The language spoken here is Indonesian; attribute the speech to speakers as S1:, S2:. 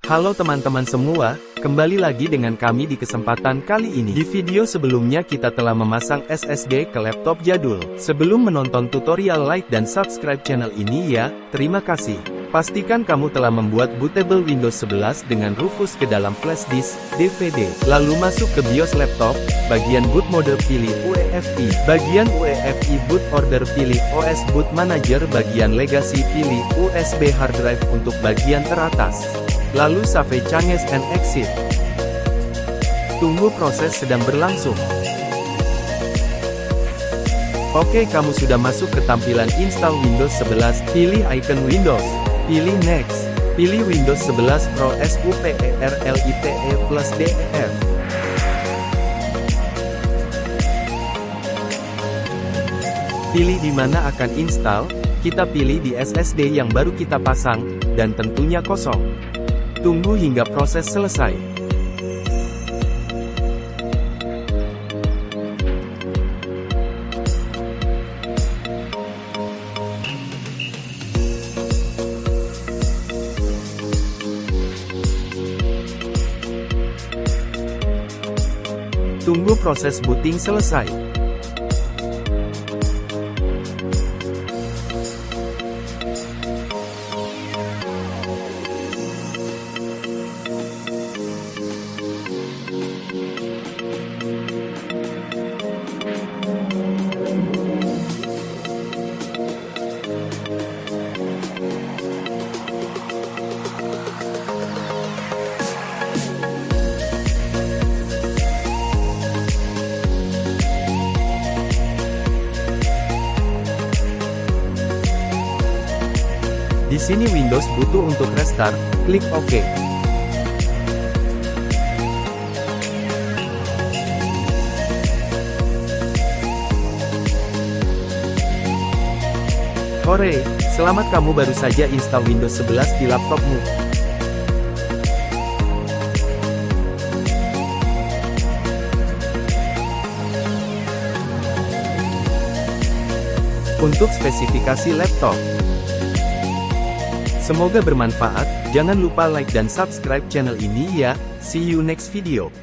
S1: Halo teman-teman semua, kembali lagi dengan kami di kesempatan kali ini. Di video sebelumnya kita telah memasang SSD ke laptop jadul. Sebelum menonton tutorial, like dan subscribe channel ini ya, terima kasih. Pastikan kamu telah membuat bootable Windows 11 dengan Rufus ke dalam flash disk, DVD. Lalu masuk ke BIOS laptop, bagian boot mode pilih UEFI, bagian UEFI boot order pilih OS boot manager, bagian legacy pilih USB hard drive untuk bagian teratas. Lalu save changes and exit. Tunggu proses sedang berlangsung. Oke, kamu sudah masuk ke tampilan install Windows 11, pilih icon Windows, pilih next, pilih Windows 11 Pro SUPERLITE plus DEF. Pilih di mana akan install, kita pilih di SSD yang baru kita pasang, dan tentunya kosong. Tunggu hingga proses selesai. Tunggu proses booting selesai. Di sini Windows butuh untuk restart, klik OK. Hore, selamat, kamu baru saja install Windows 11 di laptopmu. Untuk spesifikasi laptop. Semoga bermanfaat, jangan lupa like dan subscribe channel ini ya, see you next video.